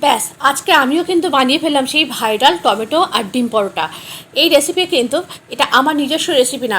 ব্যাস আজকে আমিও কিন্তু বানিয়ে ফেললাম সেই ভাইরাল টমেটো আর ডিম পরোটা। এই রেসিপি কিন্তু এটা আমার নিজস্ব রেসিপি না,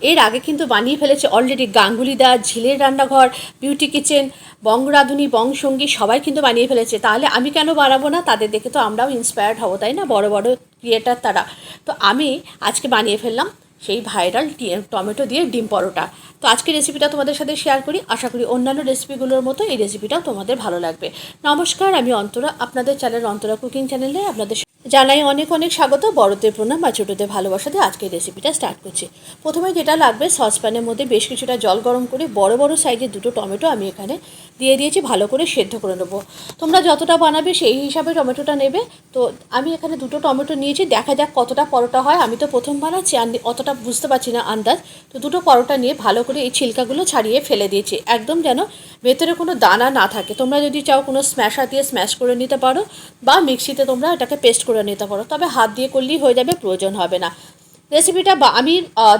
এর আগে কিন্তু বানিয়ে ফেলেছে অলরেডি গাঙ্গুলি দা, ঝিলের রান্নাঘর, বিউটি কিচেন, বঙ্গরাধুনী, বংসঙ্গী সবাই কিন্তু বানিয়ে ফেলেছে। তাহলে আমি কেন বানাবো না? তাদের দেখে তো আমরাও ইন্সপায়ার্ড হবো, তাই না? বড় বড় ক্রিয়েটার তারা। তো আমি আজকে বানিয়ে ফেললাম সেই ভাইরাল টমেটো দিয়ে ডিম পরোটা। তো আজকের রেসিপিটা তোমাদের সাথে শেয়ার করি, আশা করি অন্যান্য রেসিপিগুলোর মতো এই রেসিপিটাও তোমাদের ভালো লাগবে। নমস্কার, আমি অন্তরা, আপনাদের চ্যানেল অন্তরা কুকিং চ্যানেলে আপনাদের জানাই অনেক অনেক স্বাগত। বড়দের প্রণাম আর ছোটোদের ভালোবাসা দিয়ে আজকের রেসিপিটা স্টার্ট করছি। প্রথমে যেটা লাগবে, সসপ্যানের মধ্যে বেশ কিছুটা জল গরম করে বড় বড় সাইজের দুটো টমেটো আমি এখানে দিয়ে দিয়েছি, ভালো করে সেদ্ধ করে নেবো। তোমরা যতটা বানাবে সেই হিসাবে টমেটোটা নেবে। তো আমি এখানে দুটো টমেটো নিয়েছি, দেখা যাক কতটা পরোটা হয়। আমি তো প্রথম বানাচ্ছি, অতটা বুঝতে পারছি না আন্দাজ। তো দুটো পরোটা নিয়ে ভালো করে এই ছিলকাগুলো ছাড়িয়ে ফেলে দিয়েছি, একদম যেন ভেতরে কোনো দানা না থাকে। তোমরা যদি চাও কোনো স্ম্যাশার দিয়ে স্ম্যাশ করে নিতে পারো, বা মিক্সিতে তোমরা এটাকে পেস্ট করে নিতে পারো, তবে হাত দিয়ে করলেই হয়ে যাবে, প্রয়োজন হবে না। রেসিপিটা আমি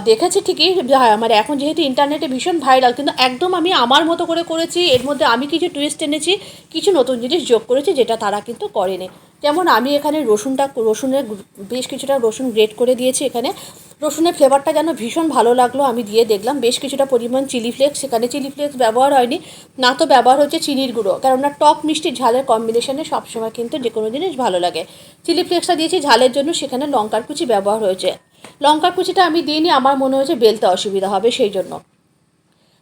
দেখেছি ঠিকই, মানে এখন যেহেতু ইন্টারনেটে ভীষণ ভাইরাল, কিন্তু একদম আমি আমার মতো করে করেছি। এর মধ্যে আমি কিছু টুইস্ট এনেছি, কিছু নতুন জিনিস যোগ করেছি যেটা তারা কিন্তু করেনি। যেমন আমি এখানে রসুনের বেশ কিছুটা রসুন গ্রেট করে দিয়েছি। এখানে রসুনের ফ্লেভারটা যেন ভীষণ ভালো লাগলো, আমি দিয়ে দেখলাম। বেশ কিছুটা পরিমাণ চিলি ফ্লেক্স, সেখানে চিলি ফ্লেক্স ব্যবহার হয়নি, না তো ব্যবহার হচ্ছে চিনির গুঁড়ো, কেননা টক মিষ্টি ঝালের কম্বিনেশনে সবসময় কিন্তু যে কোনো জিনিস ভালো লাগে। চিলি ফ্লেক্সটা দিয়েছি ঝালের জন্য, সেখানে লঙ্কার কুচি ব্যবহার হয়েছে। লঙ্কার কুচিটা আমি দিইনি, আমার মনে হয়েছে বেলতে অসুবিধা হবে সেই জন্য।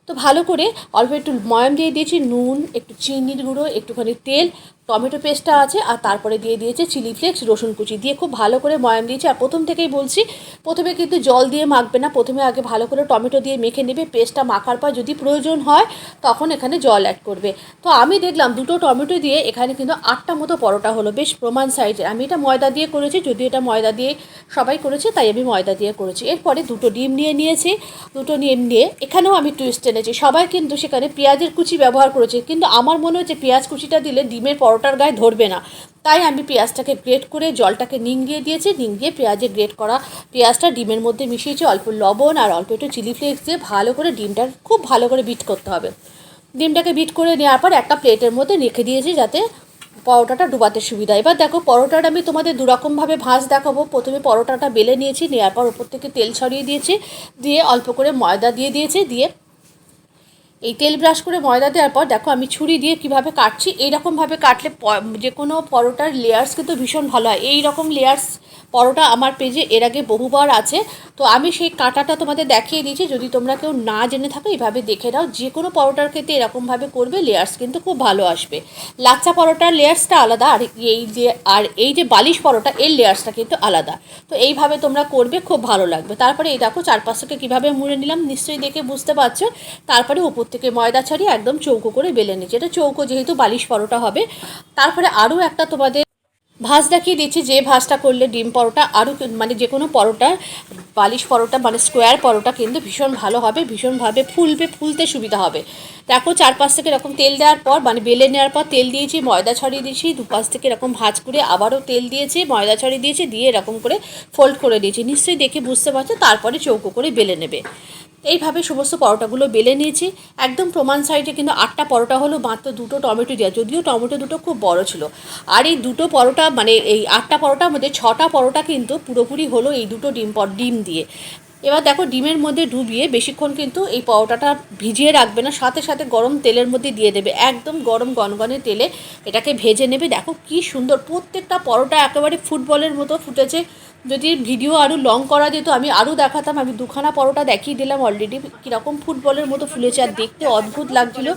তো ভালো করে অল্প একটু ময়াম দিয়ে দিয়েছি, নুন, একটু চিনির গুঁড়ো, একটুখানি তেল, টমেটো পেস্টটা আছে, আর তারপরে দিয়ে দিয়েছে চিলি ফ্লেক্স, রসুন কুচি দিয়ে খুব ভালো করে ময়াম দিয়েছি। আর প্রথম থেকেই বলছি, প্রথমে কিন্তু জল দিয়ে মাখবে না, প্রথমে আগে ভালো করে টমেটো দিয়ে মেখে নেবে। পেস্টটা মাখার পর যদি প্রয়োজন হয় তখন এখানে জল অ্যাড করবে। তো আমি দেখলাম দুটো টমেটো দিয়ে এখানে কিন্তু 8টা মতো পরোটা হলো, বেশ প্রমাণ সাইজের। আমি এটা ময়দা দিয়ে করেছি, যদিও এটা ময়দা দিয়ে সবাই করেছে, তাই আমি ময়দা দিয়ে করেছি। এরপরে দুটো ডিম নিয়েছি, দুটো ডিম নিয়ে এখানেও আমি টুইস্ট এনেছি। সবাই কিন্তু সেখানে পেঁয়াজের কুচি ব্যবহার করেছে, কিন্তু আমার মনে হচ্ছে পেঁয়াজ কুচিটা দিলে ডিমের পরোটার গায়ে ধরবে না, তাই আমি পেঁয়াজটাকে গ্রেট করে জলটাকে নিংড়িয়ে দিয়েছি। নিংড়িয়ে পেঁয়াজে গ্রেট করা পেঁয়াজটা ডিমের মধ্যে মিশিয়েছি, অল্প লবণ আর অল্প একটু চিলি ফ্লেক্স দিয়ে ভালো করে ডিমটা খুব ভালো করে বিট করতে হবে। ডিমটাকে বিট করে নেওয়ার পর একটা প্লেটের মধ্যে রেখে দিয়েছি, যাতে পরোটাটা ডুবাতে সুবিধা। এবার দেখো, পরোটাটা আমি তোমাদের দুরকমভাবে ভাঁজ দেখাবো। প্রথমে পরোটাটা বেলে নিয়েছি, নেওয়ার পর ওপর থেকে তেল ছড়িয়ে দিয়েছি, দিয়ে অল্প করে ময়দা দিয়ে দিয়েছি। দিয়ে এই তেল ব্রাশ করে ময়দা দেওয়ার পর দেখো আমি ছুরি দিয়ে কিভাবে কাটছি। এইরকমভাবে কাটলে যে কোনো পরোটার লেয়ার্স কিন্তু ভীষণ ভালো হয়। এই রকম লেয়ার্স পরোটা আমার পেজে এর আগে বহুবার আছে, তো আমি সেই কাটাটা তোমাদের দেখিয়ে দিয়েছি। যদি তোমরা কেউ না জেনে থাকো, এইভাবে দেখে নাও। যে কোনো পরোটার ক্ষেত্রে এরকমভাবে করবে, লেয়ার্স কিন্তু খুব ভালো আসবে। লাচ্চা পরোটার লেয়ার্সটা আলাদা, আর এই যে বালিশ পরোটা, এর লেয়ার্সটা কিন্তু আলাদা। তো এইভাবে তোমরা করবে, খুব ভালো লাগবে। তারপরে এই দেখো চারপাশ থেকে কীভাবে মুড়ে নিলাম, নিশ্চয়ই দেখে বুঝতে পারছো। তারপরে উপর থেকে ময়দা ছাড়িয়ে একদম চৌকো করে বেলে নিচ্ছি। এটা চৌকো যেহেতু বালিশ পরোটা হবে। তারপরে আরও একটা তোমাদের ভাঁজ দেখিয়ে দিচ্ছি, যে ভাঁজটা করলে ডিম পরোটা আরও মানে যে কোনো পরোটার বালিশ পরোটা মানে স্কোয়ার পরোটা কিন্তু ভীষণ ভালো হবে, ভীষণভাবে ফুলতে সুবিধা হবে। দেখো চারপাশ থেকে এরকম তেল দেওয়ার পর, মানে বেলে নেওয়ার পর তেল দিয়েছি, ময়দা ছড়িয়ে দিয়েছি, দুপাশ থেকে এরকম ভাঁজ করে আবারও তেল দিয়েছি, ময়দা ছড়িয়ে দিয়েছি, দিয়ে এরকম করে ফোল্ড করে দিয়েছি। নিশ্চয়ই দেখে বুঝতে পারছো। তারপরে চৌকো করে বেলে নেবে। এইভাবে সমস্ত পরোটাগুলো বেলে নিয়েছি, একদম প্রমাণ সাইজে। কিন্তু 8টা পরোটা হলো মাত্র দুটো টমেটো দেওয়া, যদিও টমেটো দুটো খুব বড় ছিল। আর এই দুটো পরোটা মানে এই 8টা পরোটার মধ্যে 6টা পরোটা কিন্তু পুরোপুরি হলো এই দুটো ডিম দিয়ে। এবার দেখো, ডিমের মধ্যে ডুবিয়ে বেশিক্ষণ কিন্তু এই পরোটাটা ভিজিয়ে রাখবে না, সাথে সাথে গরম তেলের মধ্যে দিয়ে দেবে, একদম গরম গনগনে তেলে এটাকে ভেজে নেবে। দেখো কি সুন্দর, প্রত্যেকটা পরোটা একেবারে ফুটবলের মতো ফুটেছে। যদি ভিডিও আরও লং করা যেত আমি আরও দেখাতাম। আমি দুখানা পরোটা দেখিয়ে দিলাম অলরেডি, কীরকম ফুটবলের মতো ফুলেছে, আর দেখতে অদ্ভুত লাগছিল,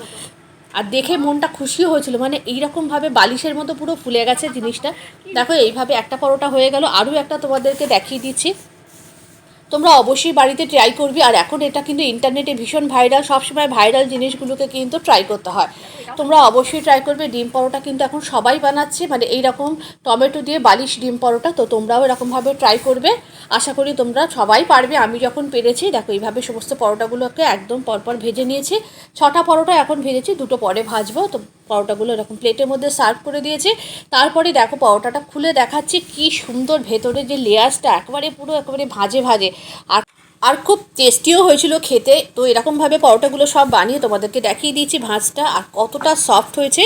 আর দেখে মনটা খুশিও হয়েছিল। মানে এইরকমভাবে বালিশের মতো পুরো ফুলে গেছে জিনিসটা। দেখো এইভাবে একটা পরোটা হয়ে গেল, আরও একটা তোমাদেরকে দেখিয়ে দিচ্ছি। তোমরা অবশ্যই বাড়িতে ট্রাই করবে। আর এখন এটা কিন্তু ইন্টারনেটে ভীষণ ভাইরাল, সবসময় ভাইরাল জিনিসগুলোকে কিন্তু ট্রাই করতে হয়। তোমরা অবশ্যই ট্রাই করবে। ডিম পরোটা কিন্তু এখন সবাই বানাচ্ছে, মানে এইরকম টমেটো দিয়ে বালিশ ডিম পরোটা। তো তোমরাও এরকমভাবে ট্রাই করবে, আশা করি তোমরা সবাই পারবে। আমি যখন পেরেছি, দেখো এইভাবে সমস্ত পরোটাগুলোকে একদম পরপর ভেজে নিয়েছি। 6টা পরোটা এখন ভেজেছি, দুটো পরে ভাজবো। তো পরোটাগুলো এরকম প্লেটের মধ্যে সার্ভ করে দিয়েছি। তারপরে দেখো পরোটাটা খুলে দেখাচ্ছি, কি সুন্দর ভেতরে যে লেয়ার্সটা, একেবারে ভাজে। আর আর খুব টেস্টিও হয়েছিল খেতে। তো এরকমভাবে পরোটাগুলো সব বানিয়ে তোমাদেরকে দেখিয়ে দিয়েছি ভাঁজটা আর কতটা সফট হয়েছে।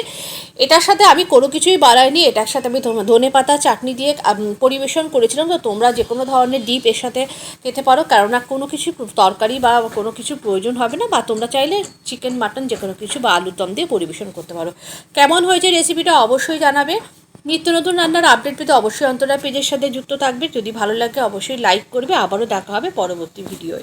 এটার সাথে আমি কোনো কিছুই বানাইনি, এটার সাথে আমি ধনে পাতা চাটনি দিয়ে পরিবেশন করেছিলাম। তো তোমরা যে কোনো ধরনের ডিপ এর সাথে খেতে পারো, কেননা কোনো কিছু তরকারি বা কোনো কিছু প্রয়োজন হবে না, বা তোমরা চাইলে চিকেন মাটন যে কোনো কিছু বা আলুর দম দিয়ে পরিবেশন করতে পারো। কেমন হয়েছে রেসিপিটা অবশ্যই জানাবে। নিত্য নতুন রান্নার আপডেট পেতে অবশ্যই অন্তরা পেজের সাথে যুক্ত থাকবে। যদি ভালো লাগে অবশ্যই লাইক করবে। আবারও দেখা হবে পরবর্তী ভিডিওয়।